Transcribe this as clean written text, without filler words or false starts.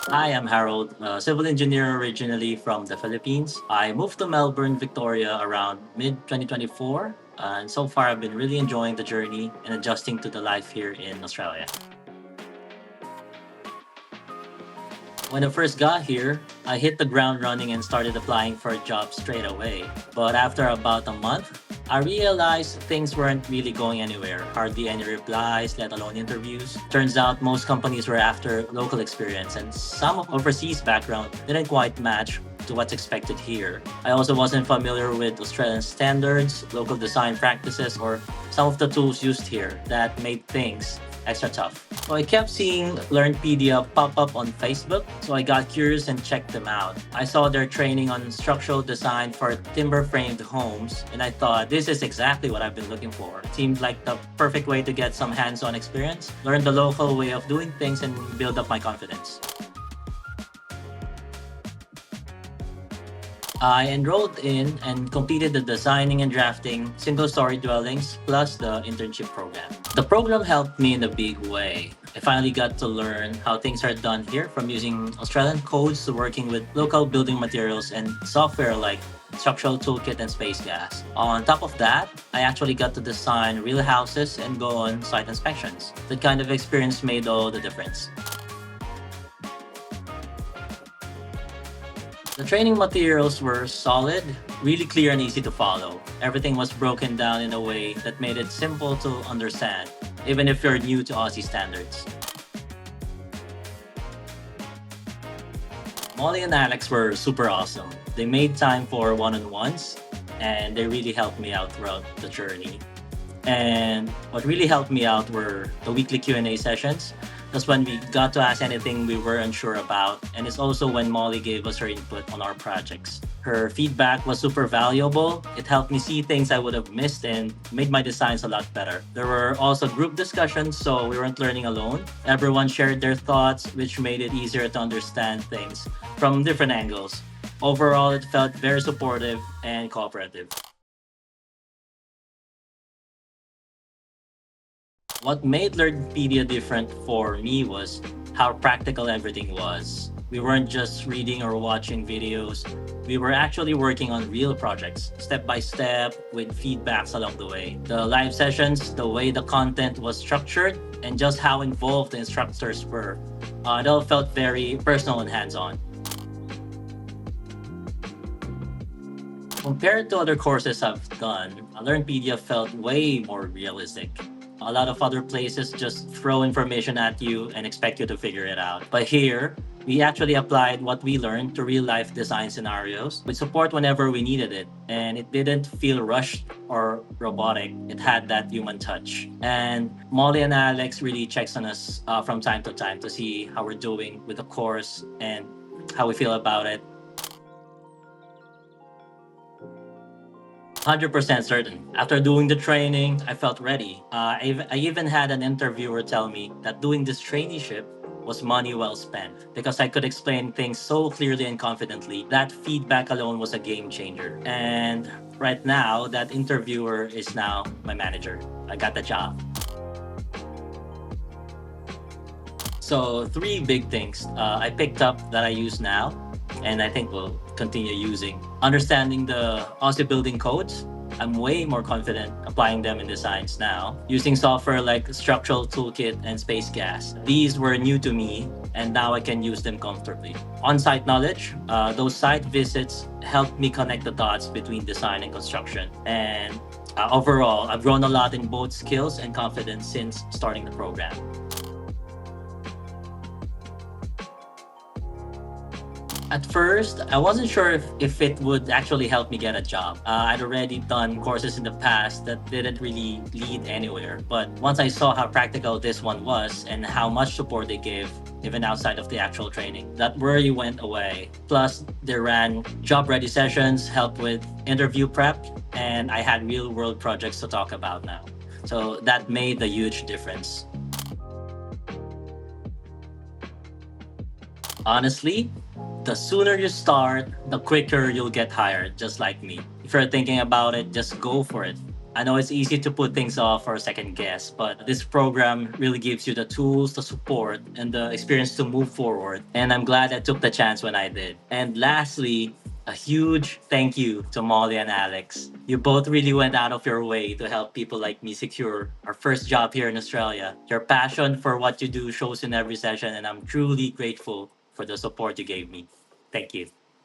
Hi, I'm Harold, a civil engineer originally from the Philippines. I moved to Melbourne, Victoria around mid 2024, and so far I've been really enjoying the journey and adjusting to the life here in Australia. When I first got here, I hit the ground running and started applying for a job straight away. But after about a month, I realized things weren't really going anywhere. Hardly any replies, let alone interviews. Turns out most companies were after local experience, and some of overseas background didn't quite match to what's expected here. I also wasn't familiar with Australian standards, local design practices, or some of the tools used here that made things extra tough. So I kept seeing LearnPedia pop up on Facebook, so I got curious and checked them out. I saw their training on structural design for timber framed homes, and I thought this is exactly what I've been looking for. It seemed like the perfect way to get some hands on experience, learn the local way of doing things, and build up my confidence. I enrolled in and completed the designing and drafting single-story dwellings plus the internship program. The program helped me in a big way. I finally got to learn how things are done here, from using Australian codes to working with local building materials and software like Structural Toolkit and SpaceGASS. On top of that, I actually got to design real houses and go on site inspections. That kind of experience made all the difference. The training materials were solid, really clear and easy to follow. Everything was broken down in a way that made it simple to understand, even if you're new to Aussie standards. Molly and Alex were super awesome. They made time for one-on-ones, and they really helped me out throughout the journey. And what really helped me out were the weekly Q&A sessions. That's when we got to ask anything we were unsure about, and it's also when Molly gave us her input on our projects. Her feedback was super valuable. It helped me see things I would have missed and made my designs a lot better. There were also group discussions, so we weren't learning alone. Everyone shared their thoughts, which made it easier to understand things from different angles. Overall, it felt very supportive and cooperative. What made LearnPedia different for me was how practical everything was. We weren't just reading or watching videos. We were actually working on real projects, step by step, with feedbacks along the way. The live sessions, the way the content was structured, and just how involved the instructors were, it all felt very personal and hands-on. Compared to other courses I've done, LearnPedia felt way more realistic. A lot of other places just throw information at you and expect you to figure it out. But here, we actually applied what we learned to real life design scenarios with support whenever we needed it. And it didn't feel rushed or robotic. It had that human touch. And Molly and Alex really checks on us from time to time to see how we're doing with the course and how we feel about it. 100% certain. After doing the training, I felt ready. I even had an interviewer tell me that doing this traineeship was money well spent because I could explain things so clearly and confidently. That feedback alone was a game changer. And right now, that interviewer is now my manager. I got the job. So, three big things I picked up that I use now, and I think will continue using. Understanding the Aussie building codes. I'm way more confident applying them in designs now. Using software like Structural Toolkit and SpaceGASS. These were new to me, and now I can use them comfortably. On-site knowledge. Those site visits helped me connect the dots between design and construction. And overall, I've grown a lot in both skills and confidence since starting the program. At first, I wasn't sure if it would actually help me get a job. I'd already done courses in the past that didn't really lead anywhere. But once I saw how practical this one was and how much support they gave, even outside of the actual training, that worry went away. Plus, they ran job ready sessions, helped with interview prep, and I had real world projects to talk about now. So that made a huge difference. Honestly, the sooner you start, the quicker you'll get hired, just like me. If you're thinking about it, just go for it. I know it's easy to put things off or second guess, but this program really gives you the tools, the support, and the experience to move forward. And I'm glad I took the chance when I did. And lastly, a huge thank you to Molly and Alex. You both really went out of your way to help people like me secure our first job here in Australia. Your passion for what you do shows in every session, and I'm truly grateful for the support you gave me. Thank you.